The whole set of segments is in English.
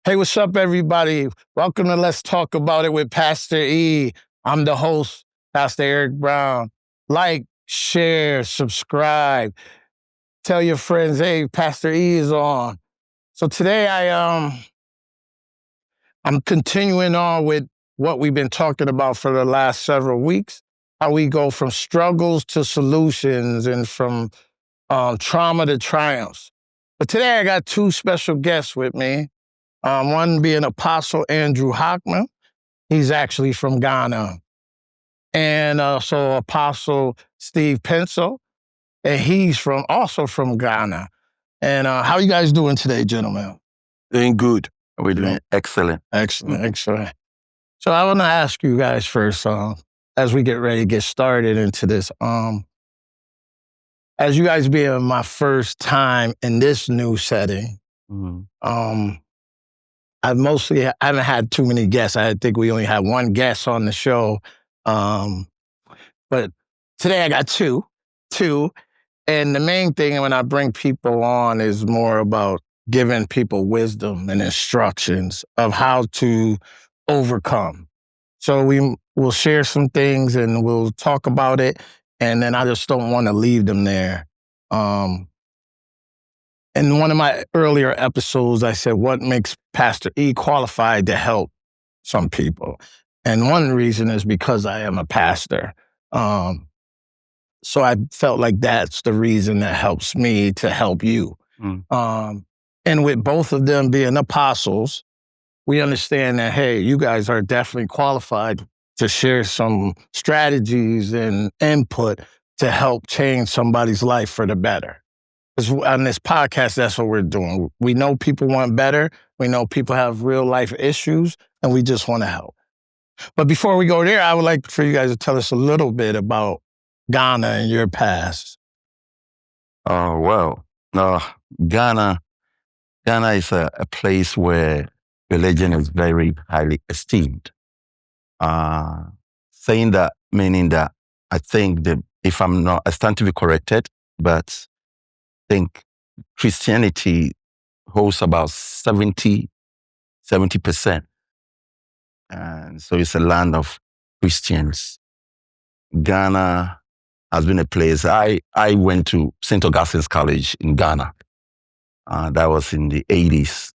Hey, what's up, everybody? Welcome to Let's Talk About It with Pastor E. I'm the host, Pastor Eric Brown. Like, share, subscribe. Tell your friends, hey, Pastor E is on. So today I'm continuing on with what we've been talking about for the last several weeks, how we go from struggles to solutions and from trauma to triumphs. But today I got two special guests with me. One being Apostle Andrew Huckman. He's actually from Ghana. And also Apostle Steve Paintsil, and he's also from Ghana. And how are you guys doing today, gentlemen? Doing good. We're doing excellent. Excellent. So I want to ask you guys first, as we get ready to get started into this, as you guys being my first time in this new setting, I haven't had too many guests. I think we only had one guest on the show. But today I got two. And the main thing when I bring people on is more about giving people wisdom and instructions of how to overcome. So we'll share some things and we'll talk about it. And then I just don't want to leave them there. In one of my earlier episodes, I said, what makes Pastor E qualified to help some people? And one reason is because I am a pastor. So I felt like that's the reason that helps me to help you. And with both of them being apostles, we understand that, hey, you guys are definitely qualified to share some strategies and input to help change somebody's life for the better. Because on this podcast, that's what we're doing. We know people want better. We know people have real life issues, and we just want to help. But before we go there, I would like for you guys to tell us a little bit about Ghana and your past. Ghana is a place where religion is very highly esteemed. Saying that, meaning that I think that if I'm not, I stand to be corrected, but I think Christianity holds about 70%. And so it's a land of Christians. Ghana has been a place. I went to St. Augustine's College in Ghana. That was in the 80s.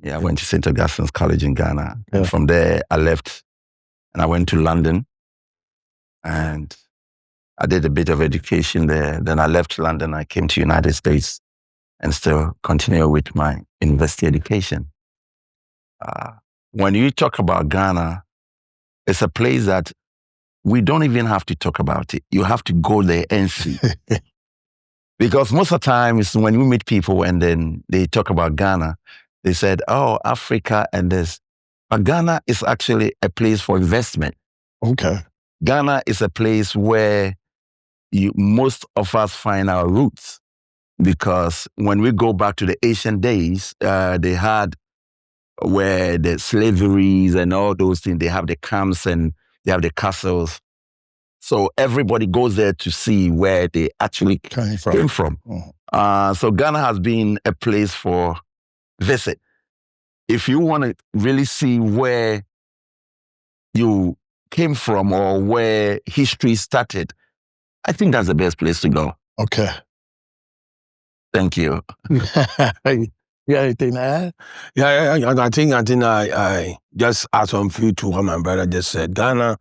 Yeah, I went to St. Augustine's College in Ghana. Yeah. And from there, I left and I went to London. And I did a bit of education there. Then I left London. I came to the United States and still continue with my university education. When you talk about Ghana, it's a place that we don't even have to talk about it. You have to go there and see. Because most of the times when we meet people and then they talk about Ghana, they said, oh, Africa and this. But Ghana is actually a place for investment. Okay. Ghana is a place where most of us find our roots. Because when we go back to the ancient days, they had where the slaveries and all those things, they have the camps and they have the castles. So everybody goes there to see where they actually came from. So Ghana has been a place for visit. If you want to really see where you came from or where history started, I think that's the best place to go. Okay. Thank you. You got anything to add? Yeah, I think I just add some few to what my brother just said. Ghana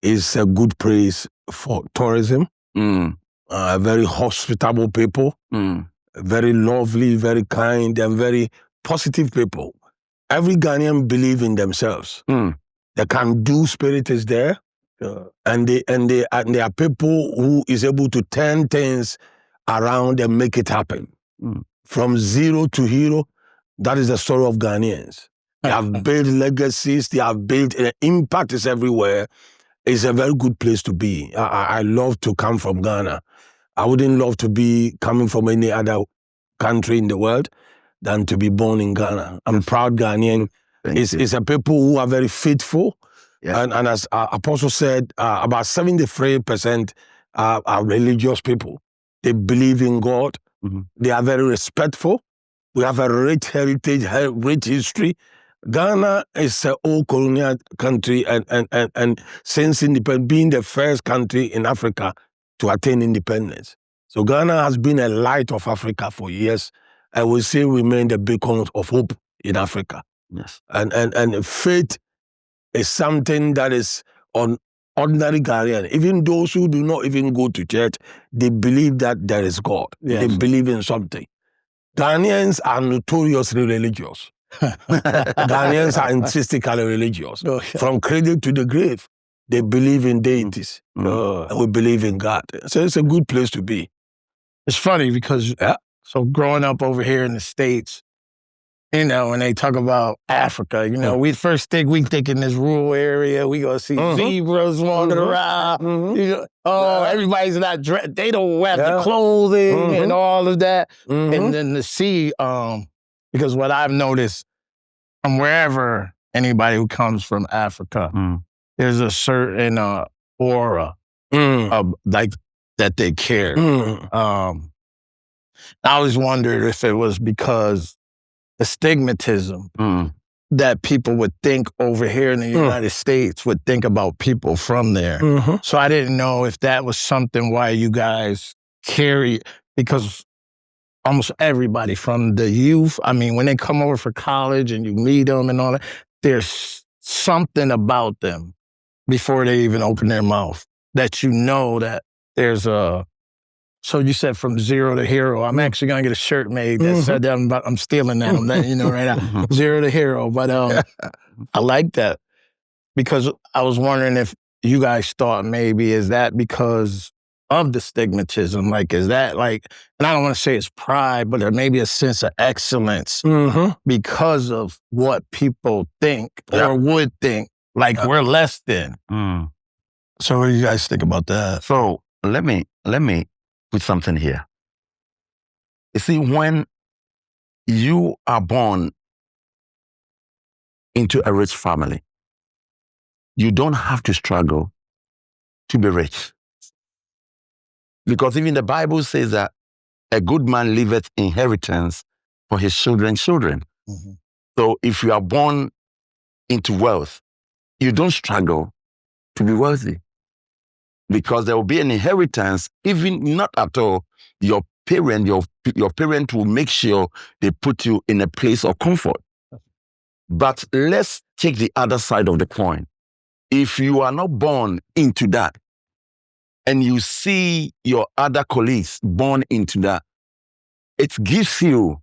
is a good place for tourism. Very hospitable people, very lovely, very kind, and very positive people. Every Ghanaian believe in themselves. The can-do spirit is there, and they are people who is able to turn things around and make it happen. From zero to hero, that is the story of Ghanaians. They have built legacies, they have built, impact is everywhere. It's a very good place to be. I love to come from Ghana. I wouldn't love to be coming from any other country in the world than to be born in Ghana. I'm a proud Ghanaian. It's a people who are very faithful. Yeah. And as Apostle said, about 73% are religious people. They believe in God. They are very respectful. We have a rich heritage, rich history. Ghana is an old colonial country, and since independence, being the first country in Africa to attain independence. So Ghana has been a light of Africa for years. I will say remain the beacon of hope in Africa. Yes. And faith is something that is on ordinary Ghanaian. Even those who do not even go to church, they believe that there is God. Yes. They believe in something. Ghanaians are notoriously religious. Ghanaians are intrinsically religious. From cradle to the grave, they believe in deities. And we believe in God. So it's a good place to be. It's funny because so growing up over here in the States, you know, when they talk about Africa, you know, we think in this rural area, we gonna see zebras walking around. You know, everybody's not dressed. They don't wear the clothing and all of that. And then to see, because what I've noticed from wherever anybody who comes from Africa, there's a certain aura of like that they carry. I always wondered if it was because the stigmatism that people would think over here in the United States would think about people from there. So I didn't know if that was something why you guys carry, because almost everybody from the youth, I mean, when they come over for college and you meet them and all that, there's something about them before they even open their mouth that you know that there's a. So you said from zero to hero. I'm actually gonna get a shirt made that said that. I'm stealing that. I'm letting you know right now. Zero to hero. But I like that because I was wondering if you guys thought maybe is that because of the stigmatism? Like, is that like, and I don't want to say it's pride, but there may be a sense of excellence because of what people think or would think, like we're less than. So what do you guys think about that? So let me put something here. You see, when you are born into a rich family, you don't have to struggle to be rich. Because even the Bible says that a good man leaveth inheritance for his children's children. So if you are born into wealth, you don't struggle to be wealthy. Because there will be an inheritance, even not at all, your parent will make sure they put you in a place of comfort. But let's take the other side of the coin. If you are not born into that, and you see your other colleagues born into that, it gives you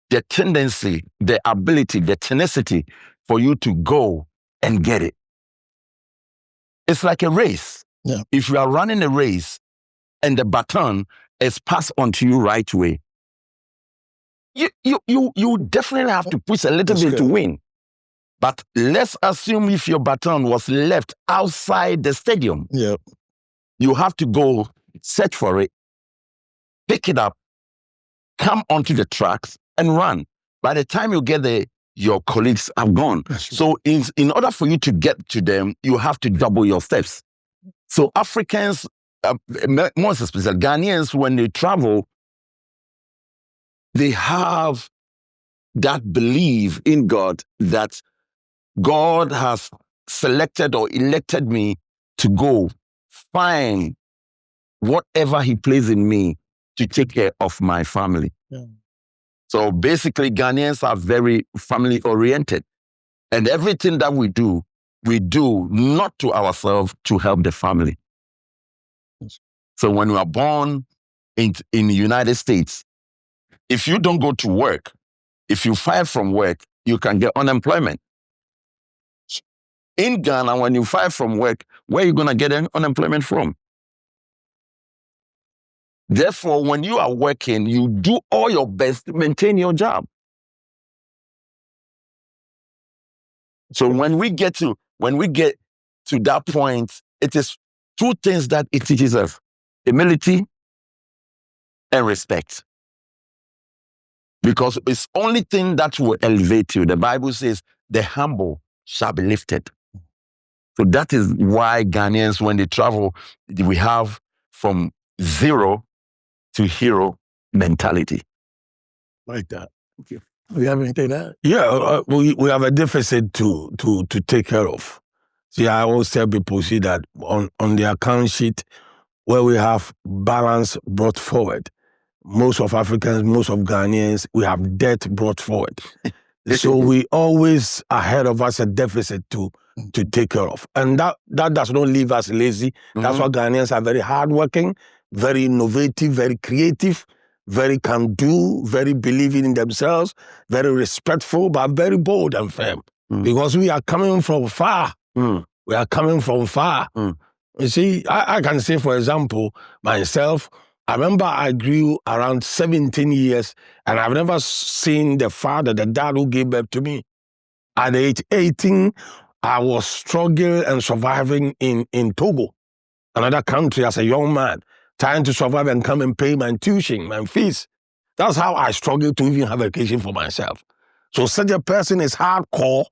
the tendency, the ability, the tenacity for you to go and get it. It's like a race. If you are running a race and the baton is passed on to you right away, you definitely have to push a little bit to win. But let's assume if your baton was left outside the stadium, you have to go search for it, pick it up, come onto the tracks and run. By the time you get there, your colleagues have gone. So in order for you to get to them, you have to double your steps. So Africans, more especially Ghanaians, when they travel, they have that belief in God that God has selected or elected me to go find whatever he placed in me to take care of my family. So basically, Ghanaians are very family oriented. And everything that we do not to ourselves, to help the family. So when we are born in the United States, if you don't go to work, if you fire from work, you can get unemployment. In Ghana, when you fire from work, where are you going to get unemployment from? Therefore, when you are working, you do all your best to maintain your job. So when we get to that point, it is two things that it teaches us: humility and respect. Because it's only thing that will elevate you. The Bible says, the humble shall be lifted. So that is why Ghanaians, when they travel, we have from zero to hero mentality. like that. Thank you. Do you have anything to add? Yeah, we have a deficit to take care of. See, I always tell people, see that on the account sheet where we have balance brought forward, most of Africans, most of Ghanaians, we have debt brought forward. So we always ahead of us a deficit to take care of. And that does not leave us lazy. That's why Ghanaians are very hardworking, very innovative, very creative, very can-do, very believing in themselves, very respectful, but very bold and firm. Because we are coming from far. We are coming from far. You see, I can say, for example, myself, I remember I grew around 17 years, and I've never seen the dad who gave birth to me. At age 18, I was struggling and surviving in Togo, another country, as a young man, trying to survive and come and pay my tuition, my fees. That's how I struggled to even have education for myself. So such a person is hardcore,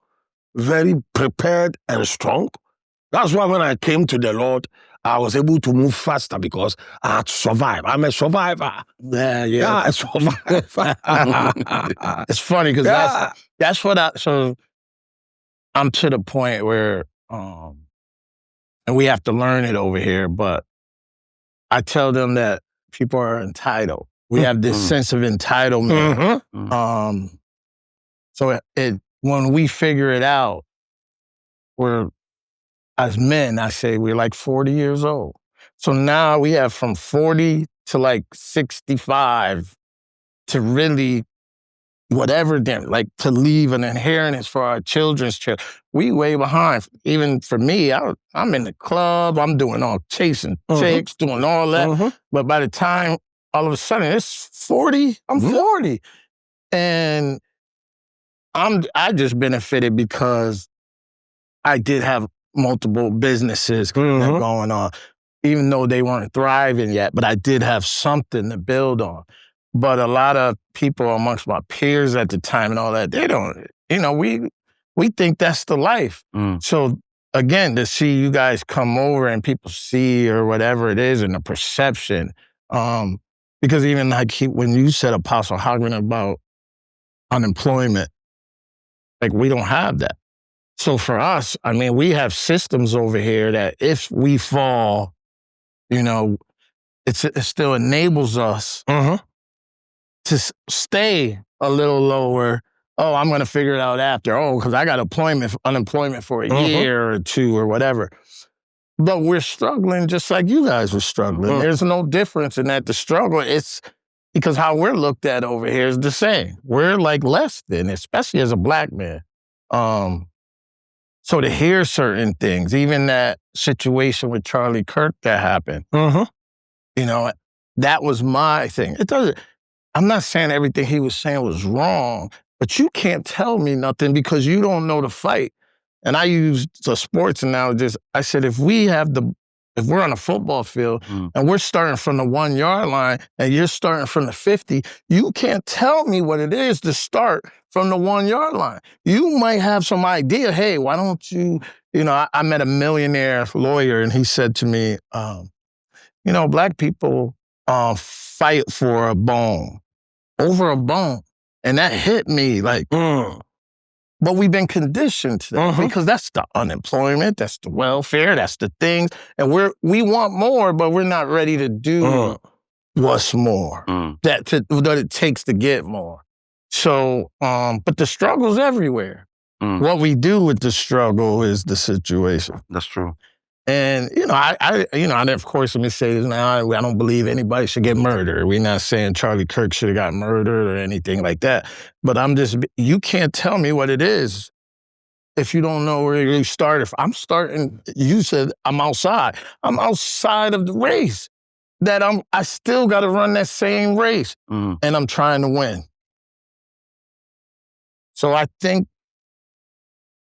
very prepared and strong. That's why when I came to the Lord, I was able to move faster because I had to survive. I'm a survivor. Yeah, a survivor. It's funny because that's what so I'm to the point where, and we have to learn it over here, but I tell them that people are entitled. We have this sense of entitlement. So when we figure it out, as men, I say we're like 40 years old. So now we have from 40 to like 65 to really whatever, like to leave an inheritance for our children's children. We way behind. Even for me, I'm in the club, I'm doing all chasing chicks, doing all that. But by the time all of a sudden it's 40, I'm 40. And I just benefited because I did have multiple businesses going on, even though they weren't thriving yet, but I did have something to build on. But a lot of people amongst my peers at the time and all that, they don't, we think that's the life. So again, to see you guys come over and people see or whatever it is and the perception, because even like when you said, Apostle Huckman, about unemployment, like we don't have that. So for us, I mean, we have systems over here that if we fall, it still enables us to stay a little lower. Oh, I'm going to figure it out after. Oh, because I got unemployment for a year or two or whatever. But we're struggling just like you guys were struggling. There's no difference in that. The struggle, it's because how we're looked at over here is the same. We're like less than, especially as a Black man. So to hear certain things, even that situation with Charlie Kirk that happened, that was my thing. I'm not saying everything he was saying was wrong, but you can't tell me nothing because you don't know the fight. And I used the sports analogy. I said, if we're on a football field and we're starting from the 1 yard line and you're starting from the 50, you can't tell me what it is to start from the 1 yard line. You might have some idea, hey, why don't you, I met a millionaire lawyer and he said to me, Black people fight for a bone, over a bone. And that hit me like, but we've been conditioned to that because that's the unemployment, that's the welfare, that's the things. And we want more, but we're not ready to do what's more, that it takes to get more. So, but the struggle's everywhere. What we do with the struggle is the situation. That's true. And, I of course, let me say this now, I don't believe anybody should get murdered. We're not saying Charlie Kirk should have got murdered or anything like that. But you can't tell me what it is if you don't know where you started. I'm starting, you said I'm outside. I'm outside of the race. That I still got to run that same race. And I'm trying to win. So I think,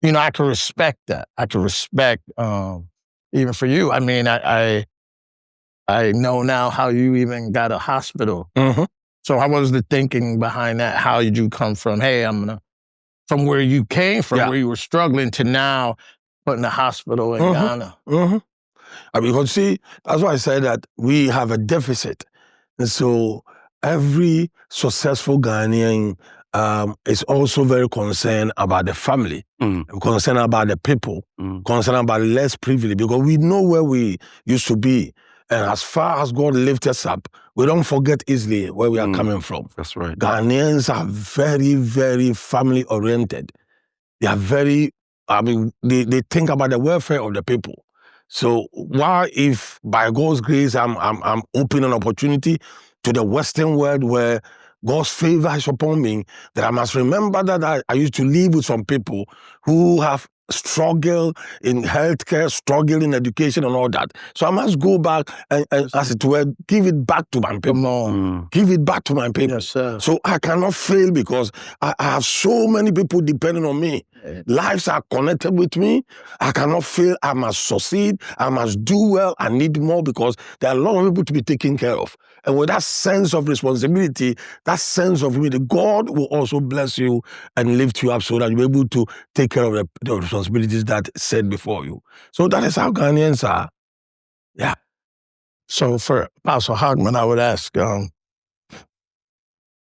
I can respect that. I can respect, even for you. I mean, I know now how you even got a hospital. So how was the thinking behind that? How did you come from, hey, from where you came from, where you were struggling, to now putting a hospital in Ghana? Because see, that's why I said that we have a deficit. And so every successful Ghanaian is also very concerned about the family, concerned about the people, concerned about less privilege, because we know where we used to be. And as far as God lifts us up, we don't forget easily where we are coming from. That's right. Ghanaians are very, very family-oriented. They are very, they think about the welfare of the people. So why, if by God's grace I'm open an opportunity to the Western world where God's favor is upon me, that I must remember that I used to live with some people who have struggled in healthcare, struggle in education and all that. So I must go back and as it were, give it back to my people. Give it back to my people. Yes, sir. So I cannot fail because I have so many people depending on me. Lives are connected with me. I cannot fail. I must succeed. I must do well. I need more because there are a lot of people to be taken care of. And with that sense of responsibility, that sense of humility, God will also bless you and lift you up so that you're able to take care of the responsibilities that set before you. So that is how Ghanaians are. Yeah. So for Apostle Huckman, I would ask,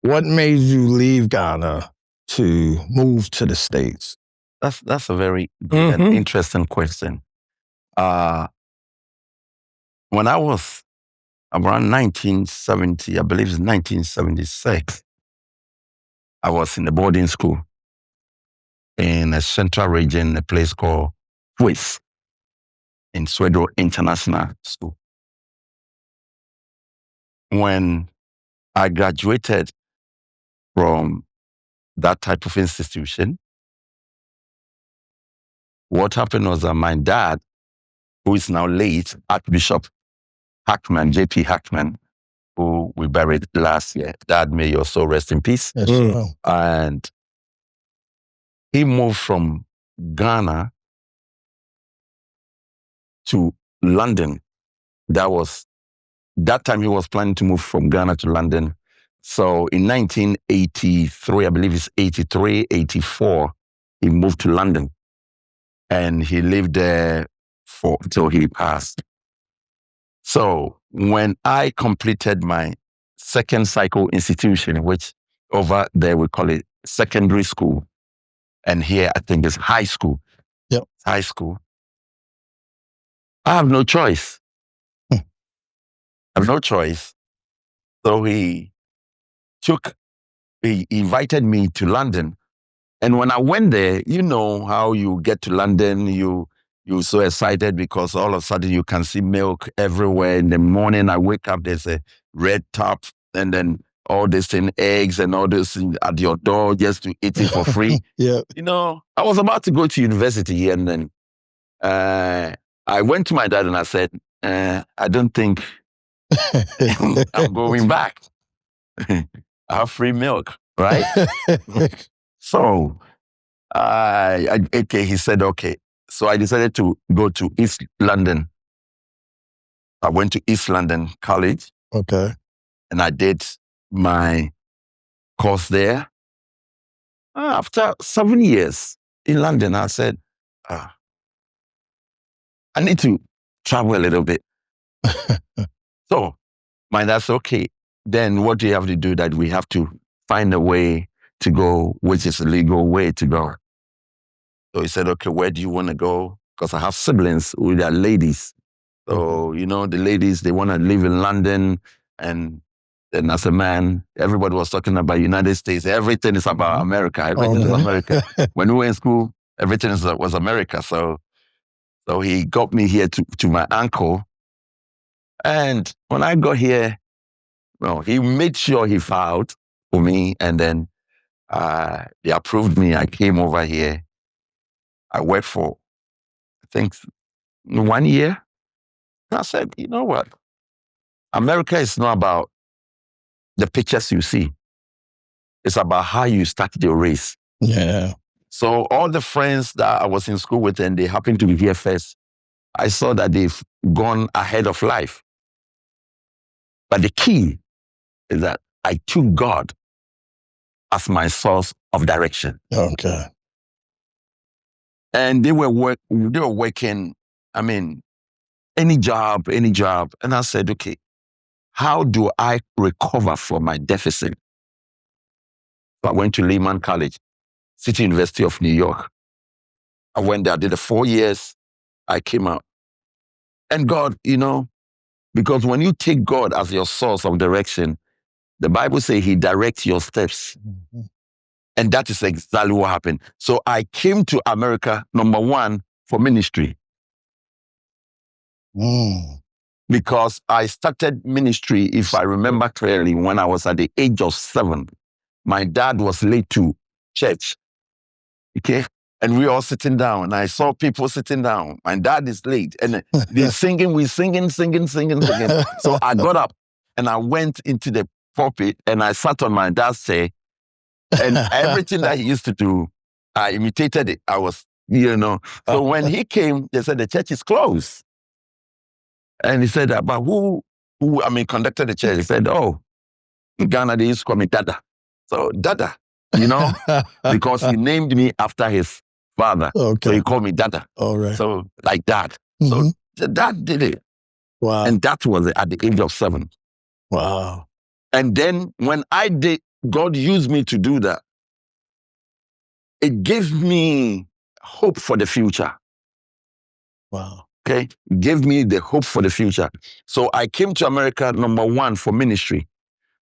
what made you leave Ghana to move to the States? That's a very good and interesting question. When I was around 1970, I believe it's 1976, I was in a boarding school in a central region, a place called Swiss, in Sweden International School. When I graduated from that type of institution, what happened was that my dad, who is now late, Archbishop Huckman, J.P. Huckman, who we buried last year, Dad, may your soul rest in peace. Yes, sir. And he moved from Ghana to London. That time he was planning to move from Ghana to London. So in 1983, I believe it's 83, 84, he moved to London. And he lived there till he passed. So when I completed my second cycle institution, which over there we call it secondary school, and here I think it's high school. Yep. High school. I have no choice. I have no choice. So he invited me to London. And when I went there, you know how you get to London, you're so excited because all of a sudden you can see milk everywhere. In the morning, I wake up, there's a red top, and then all this thing, eggs and all this at your door just to eat it for free. Yeah. You know, I was about to go to university, and then I went to my dad and I said, I don't think I'm going back. I have free milk, right? So he said, okay. So I decided to go to East London. I went to East London College. Okay. And I did my course there. After 7 years in London, I said, I need to travel a little bit. So my dad said, okay, then what do you have to do? That we have to find a way to go, which is a legal way to go. So he said, okay, where do you want to go? Because I have siblings who are ladies. So, you know, the ladies, they want to live in London. And then as a man, everybody was talking about United States. Everything is about America. Everything is America. When we were in school, everything was America. So he got me here to my uncle. And when I got here, well, he made sure he filed for me. And then they approved me. I came over here. I worked for, I think, 1 year. And I said, you know what? America is not about the pictures you see. It's about how you start your race. Yeah. So all the friends that I was in school with and they happened to be here first, I saw that they've gone ahead of life. But the key is that I took God as my source of direction. Okay. And they were working, I mean, any job. And I said, okay, how do I recover from my deficit? So I went to Lehman College, City University of New York. I went there, I did the 4 years, I came out. And God, because when you take God as your source of direction, the Bible says he directs your steps. Mm-hmm. And that is exactly what happened. So I came to America, number one, for ministry. Because I started ministry, if I remember clearly, when I was at the age of 7. My dad was late to church. Okay? And we all sitting down. And I saw people sitting down. My dad is late. And they're singing, we're singing. So I got up and I went into the pulpit and I sat on my dad's chair. And everything that he used to do, I imitated it. I was, So when he came, they said the church is closed. And he said, but who conducted the church? He said, in Ghana, they used to call me Dada. So Dada, because he named me after his father. Okay. So he called me Dada. All right. So like that. Mm-hmm. So that did it. Wow. And that was it at the age of 7. Wow. And then when I did, God used me to do that. It gave me hope for the future. Wow. Okay. Gave me the hope for the future. So I came to America, number one, for ministry.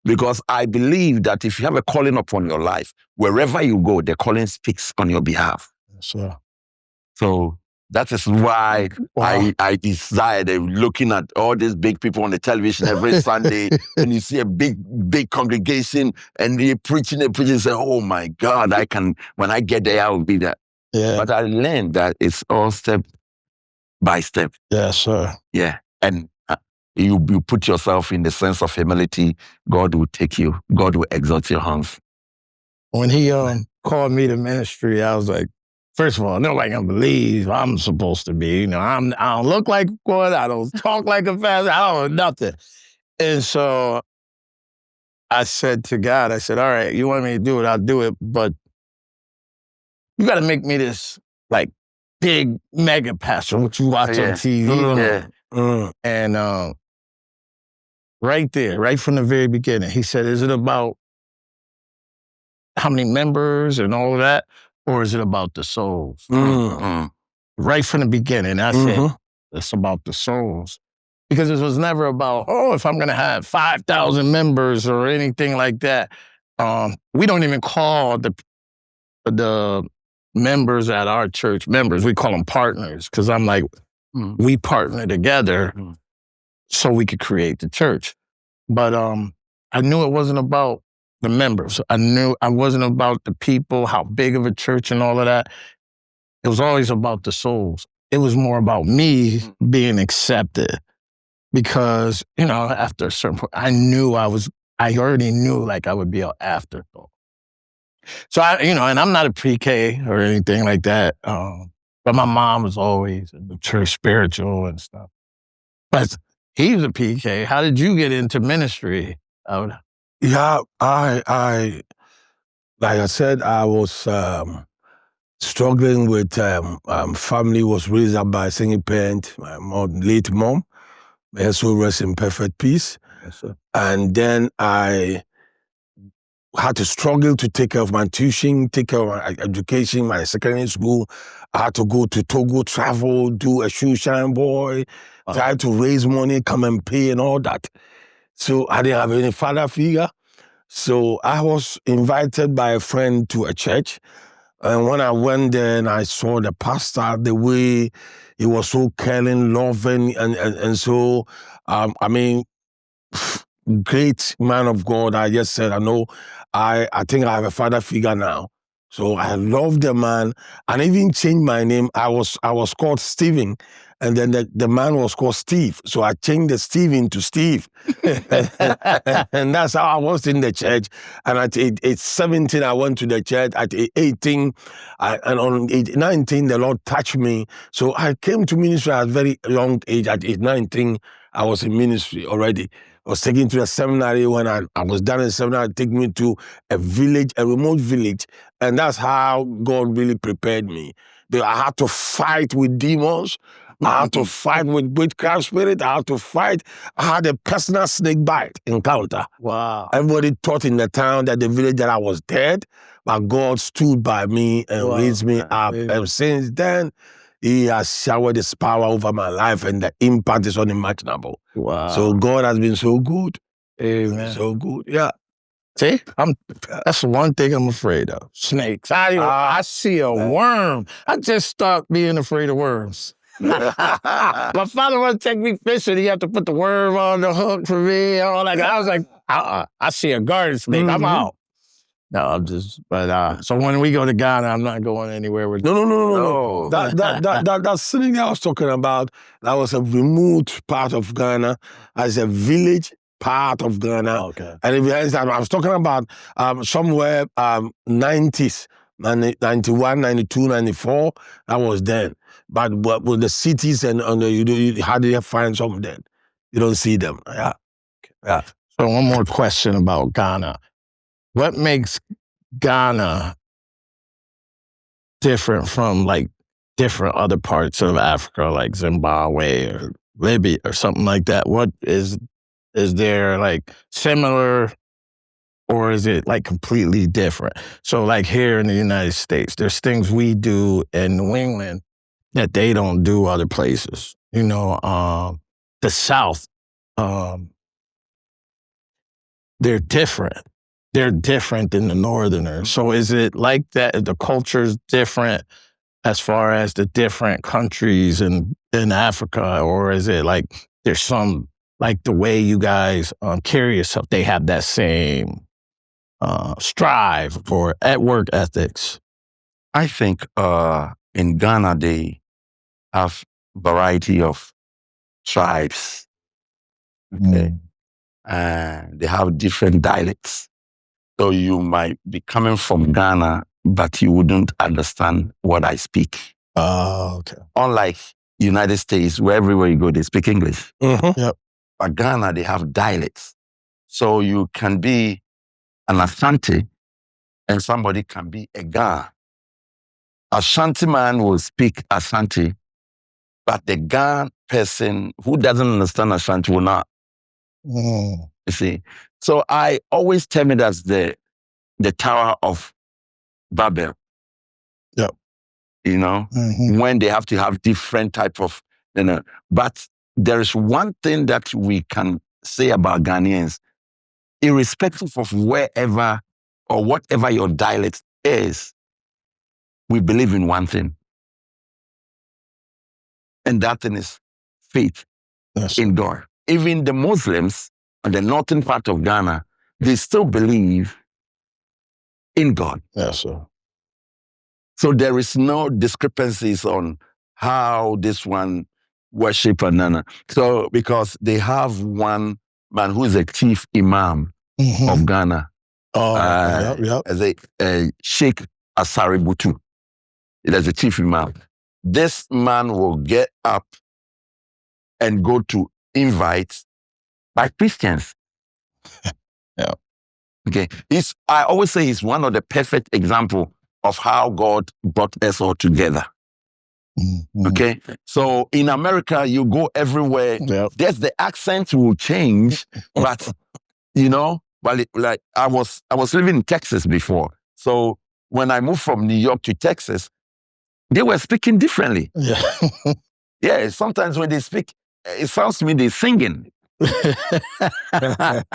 Because I believe that if you have a calling upon your life, wherever you go, the calling speaks on your behalf. Sure. So that is why I decided, looking at all these big people on the television every Sunday, and you see a big congregation, and they're preaching, say, oh my God, when I get there, I will be that. Yeah. But I learned that it's all step by step. Yeah, sure. Yeah. And you put yourself in the sense of humility, God will take you. God will exalt your hands. When he called me to ministry, I was like, first of all, nobody can believe I'm supposed to be. I don't look like one. I don't talk like a pastor. I don't know nothing. And so I said to God, all right, you want me to do it, I'll do it. But you got to make me this like big mega pastor, what you watch on TV. Yeah. And right there, right from the very beginning, he said, is it about how many members and all of that, or is it about the souls? Mm-hmm. Right from the beginning, I said, it's about the souls. Because it was never about, if I'm going to have 5,000 members or anything like that. We don't even call the members at our church members. We call them partners, because I'm like, we partner together so we could create the church. But I knew it wasn't about the members. I knew I wasn't about the people, how big of a church and all of that. It was always about the souls. It was more about me being accepted. Because, after a certain point, I already knew like I would be an afterthought. So and I'm not a pre-K or anything like that. But my mom was always in the church spiritual and stuff. But he's a PK. How did you get into ministry? Yeah, I like I said, I was struggling with family. Was raised up by a single parent, my late mom. May her soul rest in perfect peace. Yes, sir. And then I had to struggle to take care of my tuition, take care of my education, my secondary school. I had to go to Togo, travel, do a shoe shine boy, try to raise money, come and pay and all that. So I didn't have any father figure. So I was invited by a friend to a church. And when I went there and I saw the pastor, the way he was so caring, loving, and so, great man of God. I just said, I think I have a father figure now. So I loved the man, and even changed my name. I was called Stephen, and then the man was called Steve. So I changed the Stephen to Steve. And that's how I was in the church. And at age 17, I went to the church. At age 18, and on age 19, the Lord touched me. So I came to ministry at a very young age. At age 19, I was in ministry already. I was taken to a seminary. When I was done in the seminary, take me to a village, a remote village. And that's how God really prepared me. I had to fight with demons. I had to fight with witchcraft spirit. I had to fight. I had a personal snake bite encounter. Wow. Everybody thought in the town that the village that I was dead, but God stood by me and raised me up. And since then, He has showered His power over my life, and the impact is unimaginable. Wow. So God has been so good. Amen. So good. Yeah. See, that's one thing I'm afraid of. Snakes. I see a worm. I just stopped being afraid of worms. My father wanted to take me fishing. He had to put the worm on the hook for me. All that. I was like, I see a garden snake. I'm out. No, I'm just, but, so when we go to Ghana, I'm not going anywhere with. No. That snake that I was talking about, that was a remote part of Ghana, as a village part of Ghana. Okay. And if you understand, I was talking about somewhere 90s, 91, 92, 94, that was then. But with the cities and you hardly find some of them. You don't see them. Yeah. So one more question about Ghana. What makes Ghana different from like different other parts of Africa, like Zimbabwe or Libya or something like that? What is there like similar, or is it like completely different? So like here in the United States, there's things we do in New England that they don't do other places. You know, the South, they're different. They're different than the Northerners. So is it like that? The culture's different as far as the different countries in Africa, or is it like there's some, like the way you guys carry yourself, they have that same strive for at work ethics? I think in Ghana they have variety of tribes. Okay. And they have different dialects. So you might be coming from Ghana, but you wouldn't understand what I speak. Oh, okay. Unlike United States, where everywhere you go, they speak English. Mm-hmm. Yep. But Ghana, they have dialects. So you can be an Ashanti and somebody can be a Ga. Ashanti man will speak Ashanti, but the Ga person who doesn't understand Ashanti will not. You see? So I always term it as the Tower of Babel. Yep. You know, when they have to have different type of, but there is one thing that we can say about Ghanaians, irrespective of wherever or whatever your dialect is, we believe in one thing. And that thing is faith in God. Even the Muslims on the northern part of Ghana, they still believe in God. Yes, sir. So there is no discrepancies on how this one worship and nana. So because they have one man who is a chief imam of Ghana. As a Sheikh Asari Butu. There's a chief imam. This man will get up and go to invites by Christians. Yeah. Okay. I always say he's one of the perfect example of how God brought us all together. Okay. So in America, you go everywhere. Yep. There's the accent will change, but like I was living in Texas before. So when I moved from New York to Texas, they were speaking differently. Yeah. Yeah. Sometimes when they speak, it sounds to me they're singing. Yeah.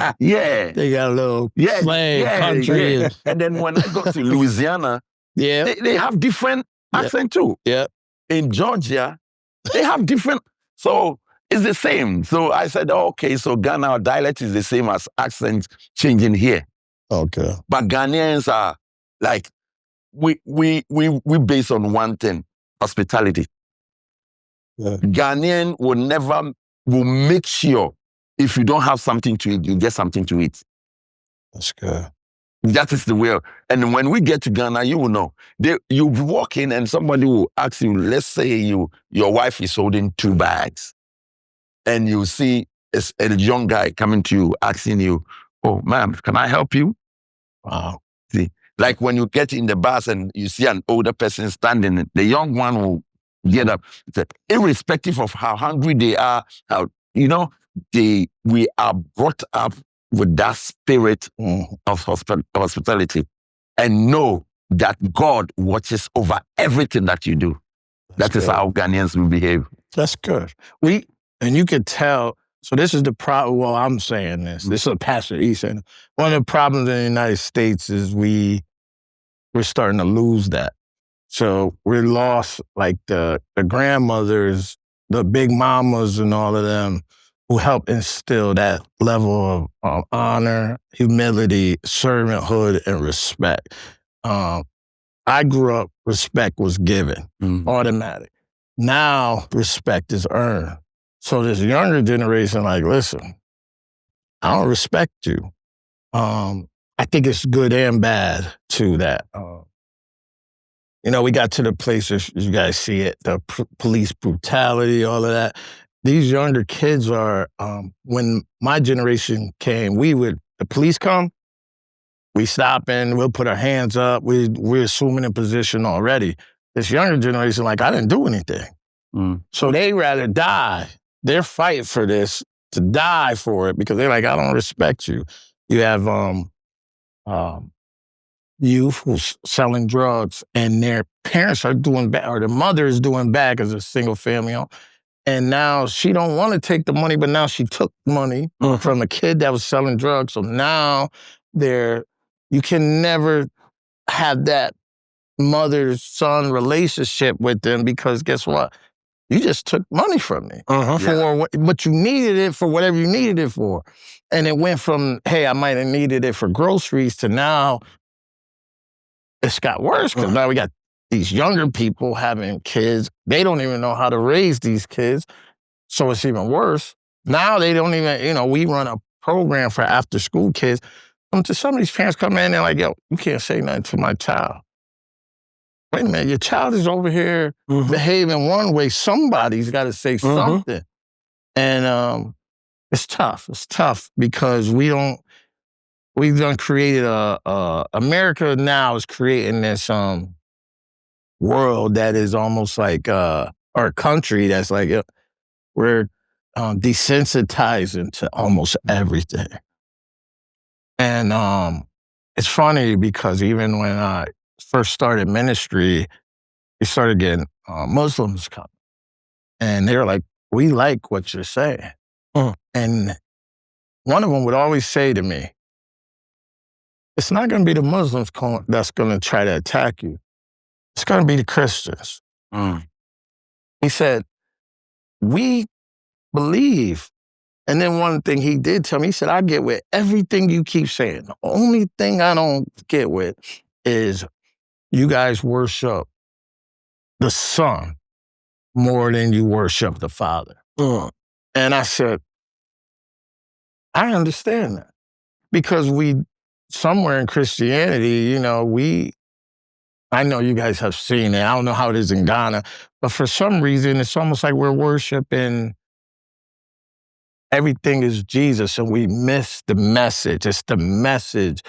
They got a little slang country. Yeah. And then when I go to Louisiana, they have different accent too. Yeah. In Georgia, they have different. So it's the same. So I said, okay, so Ghana, our dialect is the same as accent changing here. Okay. But Ghanaians are like, we base on one thing, hospitality. Yeah. Ghanaian will make sure if you don't have something to eat, you get something to eat. That's good. That is the way. And when we get to Ghana, you will know. You walk in and somebody will ask you, let's say your wife is holding 2 bags. And you see a young guy coming to you, asking you, oh, ma'am, can I help you? Wow. See, like when you get in the bus and you see an older person standing, the young one will get up. Irrespective of how hungry they are, we are brought up with that spirit of hospitality, and know that God watches over everything that you do. That is how Ghanaians will behave. That's good. And you could tell. So this is the problem. Well, I'm saying this. This is Pastor E saying. One of the problems in the United States is we're starting to lose that. So we're lost, like the grandmothers, the big mamas, and all of them who help instill that level of honor, humility, servanthood, and respect. I grew up, respect was given, automatic. Now, respect is earned. So this younger generation, like, listen, I don't respect you. I think it's good and bad, too, that, we got to the place, you guys see it, the police brutality, all of that. These younger kids are, when my generation came, the police come, we stop and we'll put our hands up. We're assuming a position already. This younger generation, like, I didn't do anything. So they rather die. They're fighting for this, to die for it, because they're like, I don't respect you. You have youth who's selling drugs, and their parents are doing bad, or the mother is doing bad as a single family. And now she don't want to take the money, but now she took money from a kid that was selling drugs. So now you can never have that mother-son relationship with them, because guess what? You just took money from me but you needed it for whatever you needed it for. And it went from, hey, I might have needed it for groceries, to now it's got worse, because now we got these younger people having kids. They don't even know how to raise these kids. So it's even worse. Now they don't even, we run a program for after school kids. Some of these parents come in and they're like, yo, you can't say nothing to my child. Wait a minute, your child is over here behaving one way. Somebody's got to say something. And it's tough. It's tough because we've done created America now is creating this world that is almost like our country that's like, we're desensitizing to almost everything. And it's funny because even when I first started ministry, we started getting Muslims come. And they were like, we like what you're saying. And one of them would always say to me, it's not going to be the Muslims that's going to try to attack you. It's going to be the Christians. He said, we believe. And then one thing he did tell me, he said, I get with everything you keep saying. The only thing I don't get with is you guys worship the Son more than you worship the Father. And I said, I understand that. Because somewhere in Christianity, I know you guys have seen it. I don't know how it is in Ghana, but for some reason, it's almost like we're worshiping everything is Jesus, and we miss the message. It's the message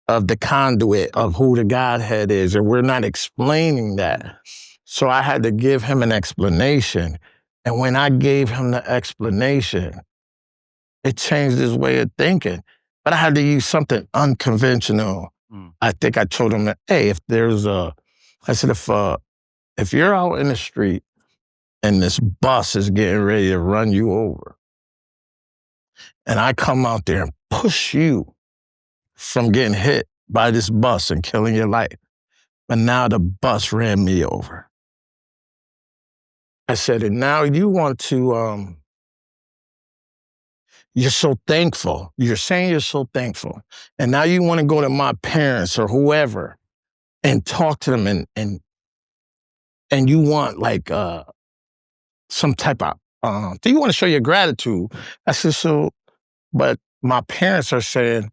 of the conduit of who the Godhead is, and we're not explaining that. So I had to give him an explanation. And when I gave him the explanation, it changed his way of thinking. But I had to use something unconventional. I think I told him that, hey, I said, if you're out in the street and this bus is getting ready to run you over, and I come out there and push you from getting hit by this bus and killing your life, but now the bus ran me over. I said, and now you want to, you're so thankful. You're saying you're so thankful. And now you want to go to my parents or whoever and talk to them and you want like some type of, do you want to show your gratitude? I said, but my parents are saying,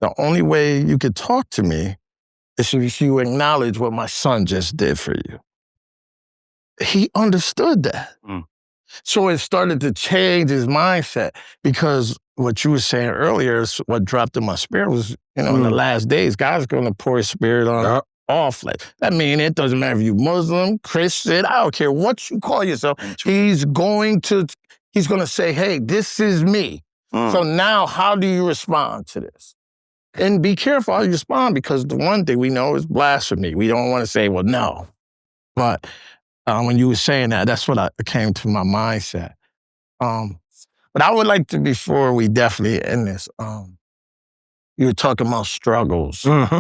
the only way you could talk to me is if you acknowledge what my son just did for you. He understood that. So it started to change his mindset, because what you were saying earlier is what dropped in my spirit was, in the last days, God's going to pour his spirit on off. Like, I mean, it doesn't matter if you're Muslim, Christian, I don't care what you call yourself. He's going to say, hey, this is me. So now how do you respond to this? And be careful how you respond, because the one thing we know is blasphemy. We don't want to say, well, no. But when you were saying that, that's what came to my mindset. But I would like to, before we definitely end this, you were talking about struggles. Mm-hmm.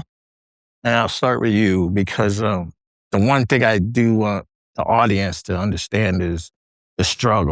And I'll start with you, because the one thing I do want the audience to understand is the struggle.